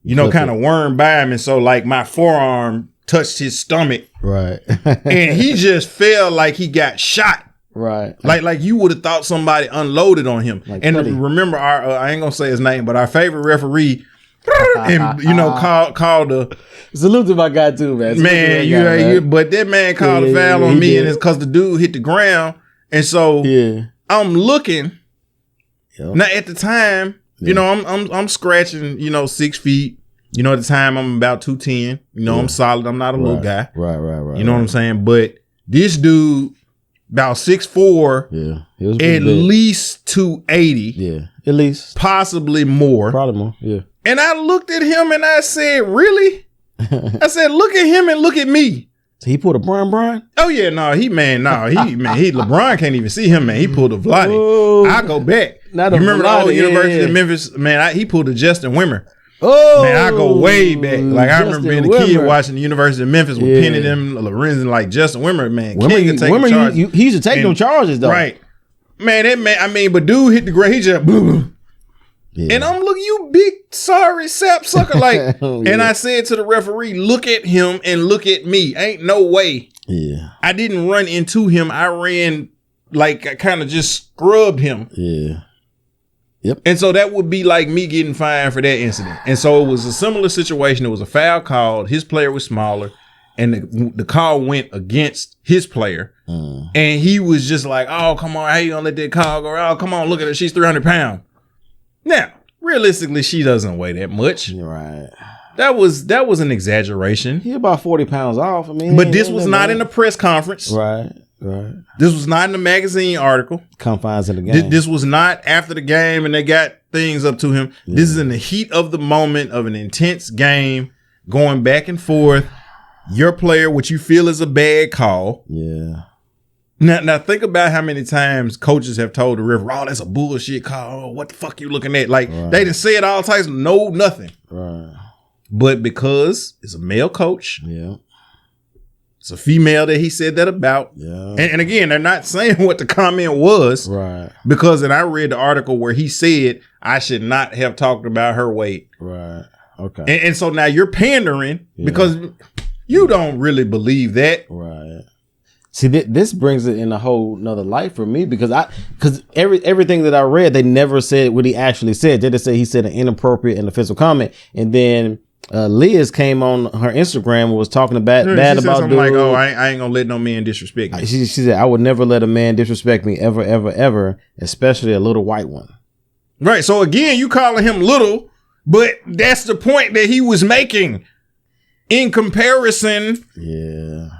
kind of wormed by him. And so like my forearm touched his stomach. Right. And he just felt like he got shot. Right. Like you would have thought somebody unloaded on him. Like and remember I ain't going to say his name, but our favorite referee, and called the salute to my guy too, man. But that man called a foul on me, and it's because the dude hit the ground, and so I'm looking. Now at the time, I'm scratching, 6 feet. At the time I'm about 210. I'm solid. I'm not a little guy. Right. You know what I'm saying? But this dude about 6'4". Yeah, he was at least 280. Yeah, at least possibly more. Probably more. Yeah. And I looked at him and I said, really? I said, look at him and look at me. So he pulled a Brian? Oh, yeah. LeBron can't even see him, man. He pulled a Vladdy. Oh. I go back. You remember the old University of Memphis? Man, he pulled a Justin Wimmer. Oh. Man, I go way back. Like, I remember being a kid watching the University of Memphis with Penny, them, Lorenzen, like Justin Wimmer, man. Wimmer, he used to take them charges, though. Right. Man, but dude hit the ground. He just, boom. Yeah. And I'm looking, you big sorry sap sucker, like. And I said to the referee, look at him and look at me. Ain't no way. Yeah. I didn't run into him. I ran like I kind of just scrubbed him. Yeah. Yep. And so that would be like me getting fined for that incident. And so it was a similar situation. It was a foul called. His player was smaller, and the call went against his player. And he was just like, "Oh, come on, how you gonna let that call go? Oh, come on, look at her. She's 300 pounds." Now, realistically, she doesn't weigh that much. Right. That was an exaggeration. He about 40 pounds off. But this was not in a press conference. Right. This was not in a magazine article. Confines of the game. This was not after the game and they got things up to him. Yeah. This is in the heat of the moment of an intense game, going back and forth. Your player, what you feel is a bad call. Yeah. Now think about how many times coaches have told the referee, "Oh, that's a bullshit call. Oh, what the fuck you looking at?" Like they done said all types of nothing. Right. But because it's a male coach, it's a female that he said that about. Yeah. And again, they're not saying what the comment was. Right. Because I read the article where he said I should not have talked about her weight. Right. Okay. And so now you're pandering because you don't really believe that. Right. See, this brings it in a whole nother light for me because everything that I read, they never said what he actually said. They just said he said an inappropriate and offensive comment, and then Liz came on her Instagram and was talking bad about something like, "Oh, I ain't gonna let no man disrespect me." She said, "I would never let a man disrespect me ever, ever, ever, especially a little white one." Right. So again, you calling him little, but that's the point that he was making in comparison. Yeah.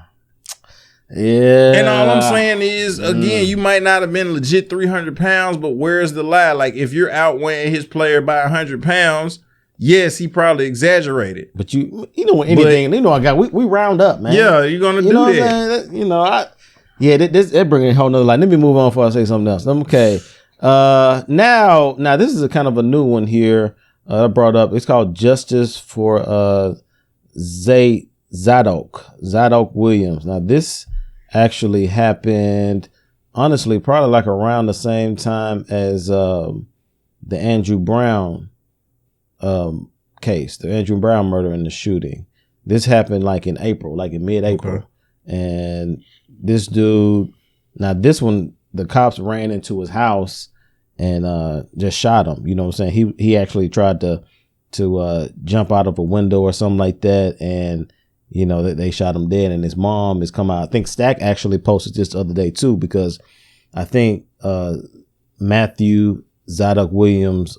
Yeah. And all I'm saying is, again, you might not have been legit 300 pounds, but where's the lie? Like, if you're outweighing his player by 100 pounds, yes, he probably exaggerated. But you know anything, we round up, man. Yeah, you're gonna do that. That bring a whole nother line. Let me move on before I say something else. Okay. Now this is a kind of a new one here. I brought up. It's called Justice for Zadok Williams. Now this actually happened, honestly, probably like around the same time as the Andrew Brown case, the Andrew Brown murder and the shooting. This happened like in April, like in mid-April. Okay. And this dude, now this one, the cops ran into his house and just shot him. You know what I'm saying? He actually tried to jump out of a window or something like that, and you know, they shot him dead, and his mom has come out. I think Stack actually posted this the other day too, because I think Matthew Zadok Williams'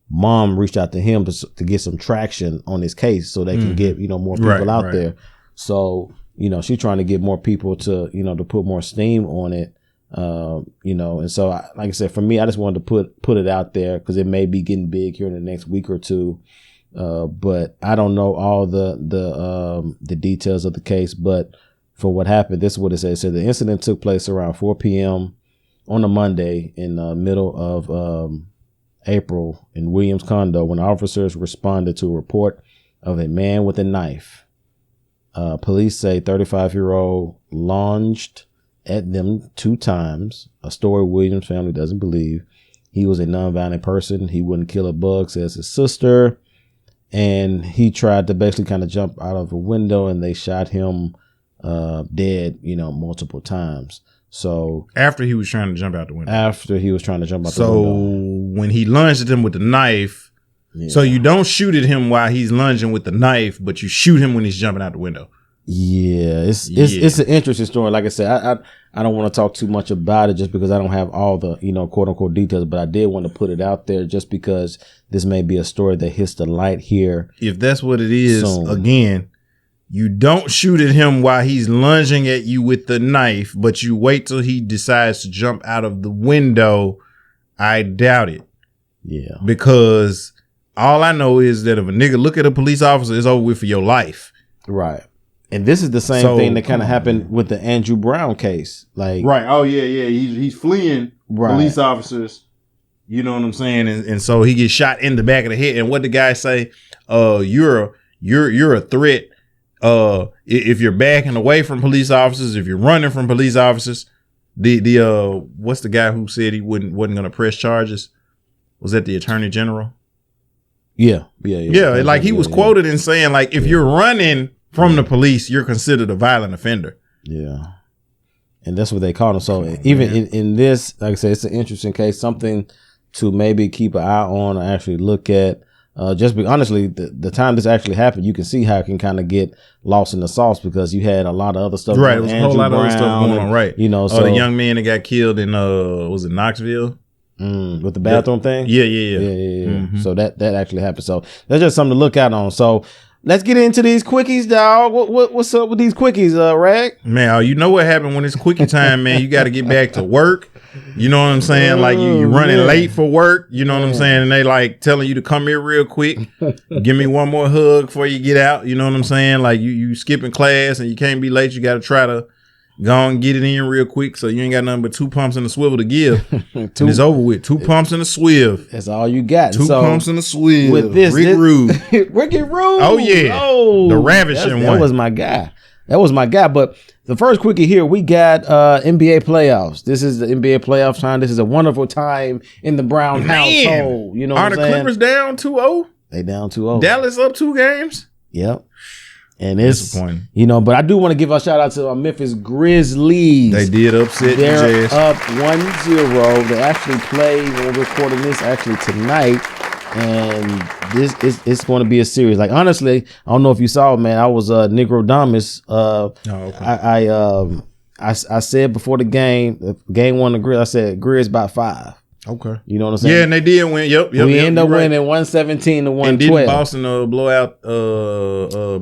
mom reached out to him to get some traction on his case so they can get, more people out there. So, she's trying to get more people to, to put more steam on it. And so like I said, for me, I just wanted to put it out there because it may be getting big here in the next week or two. But I don't know all the details of the case, but for what happened, this is what it says. It said the incident took place around 4 p.m. on a Monday in the middle of April in Williams' condo when officers responded to a report of a man with a knife. Police say 35-year-old lunged at them 2 times, a story Williams' family doesn't believe. He was a nonviolent person. He wouldn't kill a bug, says his sister. And he tried to basically kind of jump out of a window, and they shot him dead, multiple times. So after he was trying to jump out the window. So when he lunged at him with the knife, so you don't shoot at him while he's lunging with the knife, but you shoot him when he's jumping out the window. Yeah, it's an interesting story. Like I said, I don't want to talk too much about it just because I don't have all the, quote unquote details, but I did want to put it out there just because this may be a story that hits the light here. If that's what it is, again, you don't shoot at him while he's lunging at you with the knife, but you wait till he decides to jump out of the window. I doubt it. Yeah. Because all I know is that if a nigga look at a police officer, it's over with for your life. Right. And this is the same thing that kind of happened with the Andrew Brown case. Like, right. Oh yeah. He's fleeing police officers. You know what I'm saying? And so he gets shot in the back of the head. And what the guy say? You're a threat. If you're backing away from police officers, if you're running from police officers, what's the guy who said he wasn't going to press charges? Was that the Attorney General? Yeah. Like he was quoted in saying, like, if you're running from the police, you're considered a violent offender. Yeah. And that's what they call him. So even in this, like I said, it's an interesting case, something to maybe keep an eye on or actually look at. Honestly, the time this actually happened, you can see how it can kind of get lost in the sauce because you had a lot of other stuff. Right. There was a whole lot of other stuff going on. Right. So the young man that got killed in, was it Knoxville? With the bathroom thing? Yeah. Mm-hmm. So that actually happened. So that's just something to look out on. So let's get into these quickies, dog. What's up with these quickies, Rag? Man, you know what happened when it's quickie time, man. You got to get back to work. You know what I'm saying? Like you running late for work. You know what I'm saying? And they like telling you to come here real quick. Give me one more hug before you get out. You know what I'm saying? Like you skipping class and you can't be late. You got to try to go and get it in real quick. So you ain't got nothing but 2 pumps and a swivel to give. And it's over with. 2 pumps and a swivel. That's all you got. 2 pumps and a swivel. With this, Rick Rude. Ricky Rude. Oh yeah. The ravishing one. That was my guy. But the first quickie here, we got NBA playoffs. This is the NBA playoff time. This is a wonderful time in the Brown household. You know what I'm saying? Are the Clippers down 2-0? They down 2-0. Dallas up 2 games? Yep. And it's disappointing. But I do want to give a shout out to our Memphis Grizzlies. They did upset the They're Jazz. up 1-0. They actually play when we're recording this actually tonight. And it's going to be a series. Like, honestly, I don't know if you saw, man. I was Negro Damas. Okay. I said before the game one of the Grizz, I said Grizz by 5. Okay. You know what I'm saying? Yeah, and they did win. Yep. We end up winning 117 to 112. And didn't Boston blow out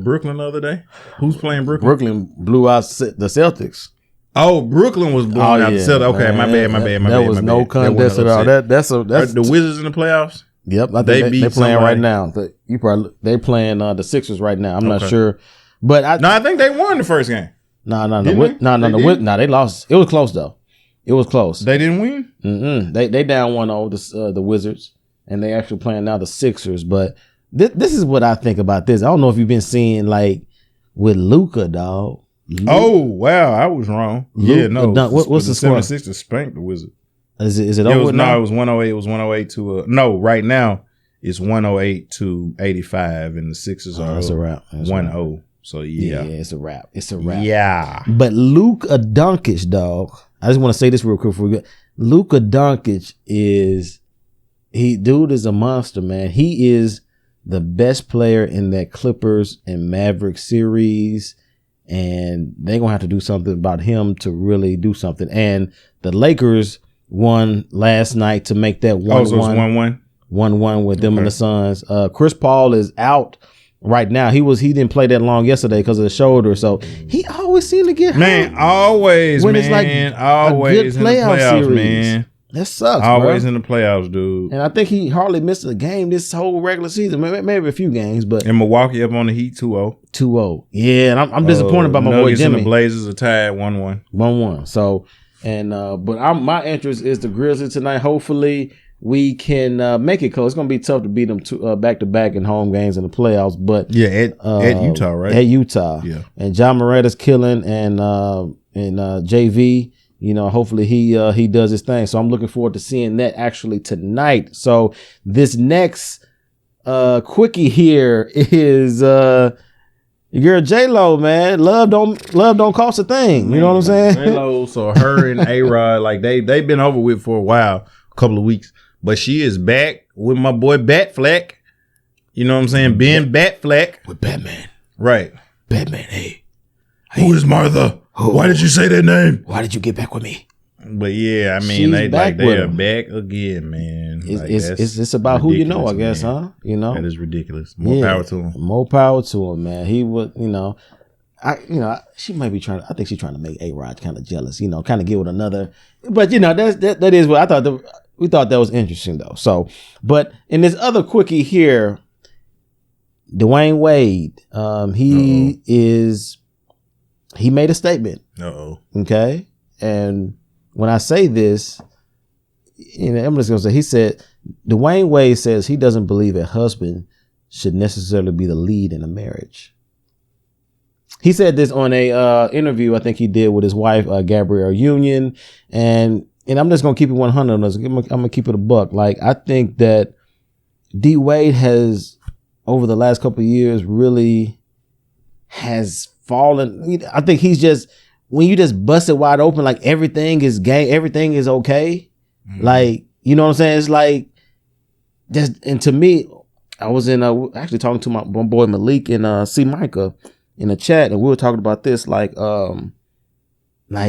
Brooklyn the other day? Who's playing Brooklyn? Brooklyn blew out the Celtics. Oh, Brooklyn was blowing out the Celtics. Okay, my bad. That was no contest at all. That's the Wizards in the playoffs. Yep, I think they're playing right now. They playing the Sixers right now. I'm not sure, but I think they won the first game. No, they lost. It was close though. It was close. They didn't win. They down 1-0 the Wizards, and they actually playing now the Sixers. But this is what I think about this. I don't know if you've been seeing like with Luka, dog. Oh wow, I was wrong. What's the score? 76ers spanked the Wizards. Is it over now? No, it was 108. It was 108 to no. Right now it's 108 to 85, and the Sixers are that's a wrap. 1-0. So yeah, it's a wrap. It's a wrap. Yeah, but Luka Doncic, dog. I just want to say this real quick before we go. Luka Doncic is a monster, man. He is the best player in that Clippers and Mavericks series, and they're gonna have to do something about him to really do something. And the Lakers won last night to make that 1-1. 1-1 with them and the Suns. Chris Paul is out right now. He didn't play that long yesterday because of the shoulder, so he always seemed to get hurt. Man, always, when man. it's like always a good playoff series, man. That sucks, always bro. in the playoffs, dude. And I think he hardly missed a game this whole regular season. Maybe a few games, but in Milwaukee up on the Heat 2-0. 2-0. Yeah, and I'm disappointed about my boy Jimmy. And the Blazers are tied 1-1. 1-1. So, and but my interest is the Grizzlies tonight. Hopefully we can make it close. It's gonna be tough to beat them back to back in home games in the playoffs. But yeah, at Utah, right? At Utah, yeah. And John Moretta's killing, and JV. Hopefully he does his thing. So I'm looking forward to seeing that actually tonight. So this next quickie here is you're J-Lo, man. Love don't cost a thing. You know what I'm saying? J-Lo, so her and A-Rod, like they've been over with for a while, a couple of weeks. But she is back with my boy Batfleck. You know what I'm saying? Ben Batfleck. With Batman. Right. Batman, hey. Who is Martha? Why did you say that name? Why did you get back with me? But yeah, I mean, they are back again, man. It's about who you know, I guess, man. Huh? That is ridiculous. More power to him. More power to him, man. He would, she might be trying. I think she's trying to make A-Rod kind of jealous, kind of give it another. But that is what I thought. We thought that was interesting though. So, but in this other quickie here, Dwyane Wade, he made a statement. Okay. And when I say this, I'm just going to say, he said, Dwyane Wade says he doesn't believe a husband should necessarily be the lead in a marriage. He said this on a interview I think he did with his wife, Gabrielle Union. And I'm just going to keep it 100 on this. I'm going to keep it a buck. Like, I think that D Wade has, over the last couple of years, really has fallen. I think he's just, when you just bust it wide open, like everything is gay, everything is okay. Mm-hmm. Like, you know what I'm saying? It's like, and to me, I was actually talking to my boy Malik and C Micah in a chat, and we were talking about this, like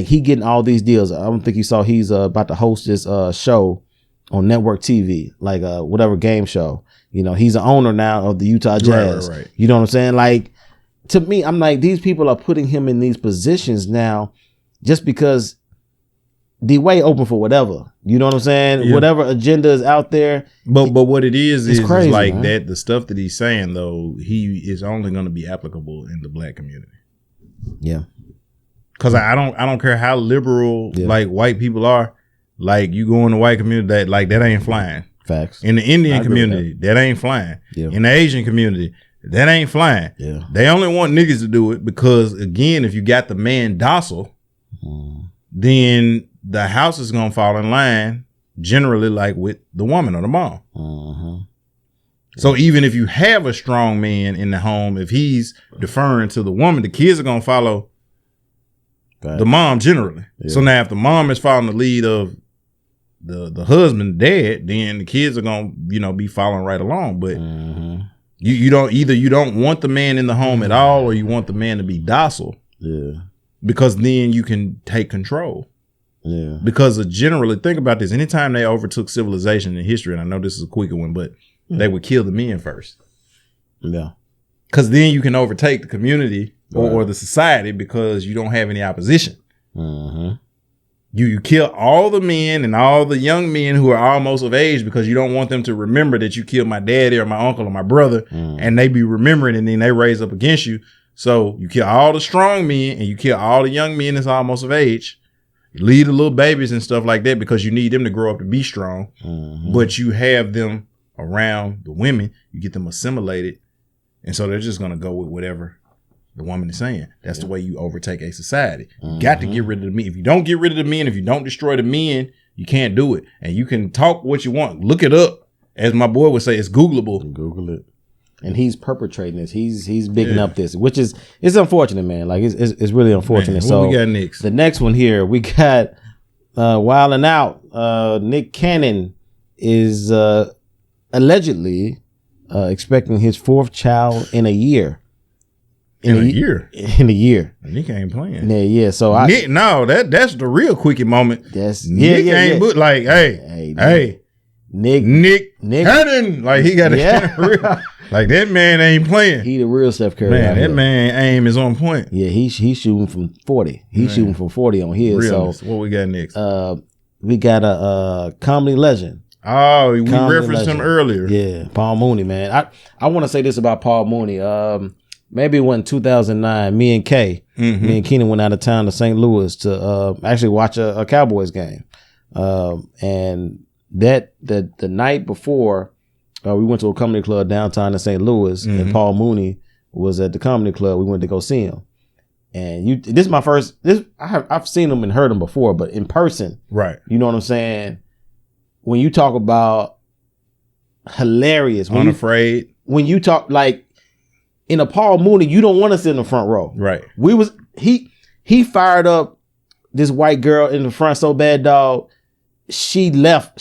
he getting all these deals. I don't think you saw he's about to host this show on network TV, like whatever game show. He's the owner now of the Utah Jazz. Right. You know what I'm saying? Like, to me, I'm like, these people are putting him in these positions now just because D-Wade open for whatever. You know what I'm saying? Yeah. Whatever agenda is out there. But what it is crazy, like, man. That the stuff that he's saying, though, he is only going to be applicable in the black community. Yeah. Because I don't care how liberal like white people are. Like, you go in the white community, that ain't flying. Facts. In the Indian community, that ain't flying. Yeah. In the Asian community, that ain't flying. Yeah. They only want niggas to do it because, again, if you got the man docile, then the house is gonna fall in line generally, like with the woman or the mom. So even if you have a strong man in the home, if he's deferring to the woman, the kids are gonna follow the mom generally. Yeah. So now if the mom is following the lead of the husband, dad, then the kids are gonna, be following right along. But you don't want the man in the home at all, or you want the man to be docile. Yeah. Because then you can take control. Yeah. Because generally, think about this. Anytime they overtook civilization in history, and I know this is a quicker one, but they would kill the men first. Yeah. Because then you can overtake the community or the society because you don't have any opposition. You kill all the men and all the young men who are almost of age because you don't want them to remember that you killed my daddy or my uncle or my brother, and they be remembering, and then they raise up against you. So you kill all the strong men and you kill all the young men that's almost of age. You leave the little babies and stuff like that because you need them to grow up to be strong. But you have them around the women, you get them assimilated, and so they're just going to go with whatever the woman is saying. That's the way you overtake a society. You got to get rid of the men. If you don't get rid of the men, if you don't destroy the men, you can't do it. And you can talk what you want. Look it up. As my boy would say, it's Googleable. Google it. And he's perpetrating this. He's bigging up this, which is, it's unfortunate, man. Like it's really unfortunate. Man, so what we got next? The next one here, we got Wildin' Out. Nick Cannon is allegedly expecting his fourth child in a year. In a year. Nick ain't playing. Yeah. So that's the real quickie moment. Nick ain't like, hey, Nick Cannon. Like he got real. Like that man ain't playing. He the real Steph Curry. Man, that man aim is on point. Yeah, he's shooting from 40. He's shooting from 40 on his. Realness. So what we got next? We got a comedy legend. Oh, we referenced him earlier. Yeah, Paul Mooney, man. I want to say this about Paul Mooney. Maybe it was in 2009. Me and Keenan went out of town to St. Louis to actually watch a Cowboys game. And the night before, we went to a comedy club downtown in St. Louis, and Paul Mooney was at the comedy club. We went to go see him. And this is my first. I've seen him and heard him before, but in person, right? You know what I'm saying? When you talk about hilarious, unafraid, when you talk like in a Paul Mooney, you don't want to sit in the front row, right? He fired up this white girl in the front so bad, dog. She left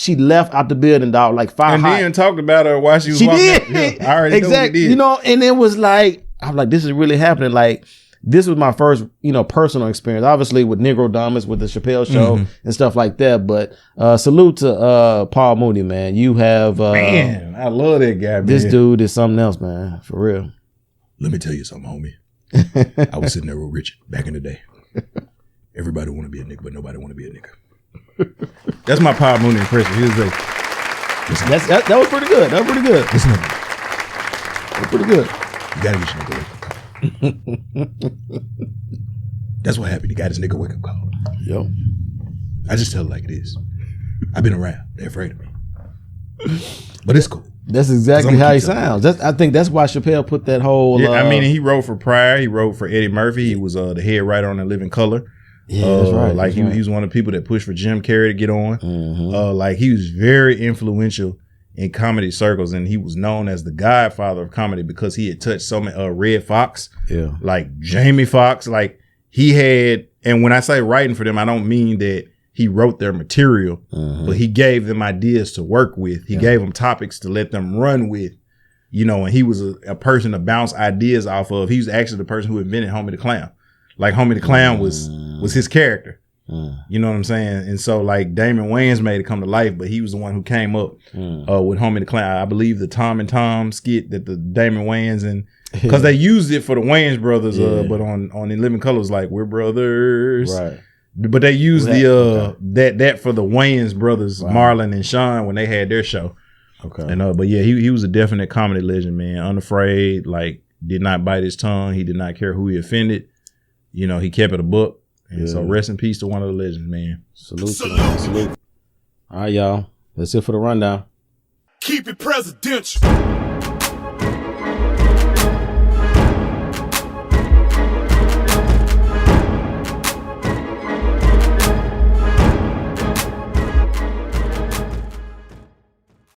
out the building, dog, like fire and hot. then talked about her while she was walking. Did. Yeah, I already exactly. Know what he did. And it was like, I'm like, this is really happening. Like, this was my first, personal experience. Obviously with Negro Dominance, with the Chappelle Show and stuff like that. But salute to Paul Mooney, man. You have man, I love that guy. This dude is something else, man. For real. Let me tell you something, homie. I was sitting there with Richard back in the day. Everybody want to be a nigga, but nobody want to be a nigga. That's my Paul Mooney impression. He was like, that was pretty good. That was pretty good. Listen to me. That was pretty good. You gotta get your nigga wake up call. That's what happened. He got his nigga wake up call. Yo. I just tell it like it is. I've been around. They're afraid of me. But it's cool. That's exactly how he sounds. I think that's why Chappelle put that whole. Yeah, I mean, he wrote for Pryor. He wrote for Eddie Murphy. He was the head writer on The Living Color. Yeah, that's right. Like he was one of the people that pushed for Jim Carrey to get on. Like he was very influential in comedy circles, and he was known as the godfather of comedy because he had touched so many Red Fox, like Jamie Foxx. Like he had, and when I say writing for them, I don't mean that he wrote their material, but he gave them ideas to work with. He gave them topics to let them run with, and he was a person to bounce ideas off of. He was actually the person who invented Homie the Clown. Like Homie the Clown was his character. You know what I'm saying? And so like Damon Wayans made it come to life, but he was the one who came up with Homie the Clown. I believe the Tom and Tom skit that the Damon Wayans and because they used it for the Wayans brothers, but on In Living Color was like, we're brothers. Right. But they used that for the Wayans brothers, Marlon and Sean, when they had their show. Okay. And but yeah, he was a definite comedy legend, man. Unafraid, like did not bite his tongue. He did not care who he offended. He kept it a book. And so rest in peace to one of the legends, man. Salute to him, man. Salute. All right, y'all. That's it for the rundown. Keep it presidential.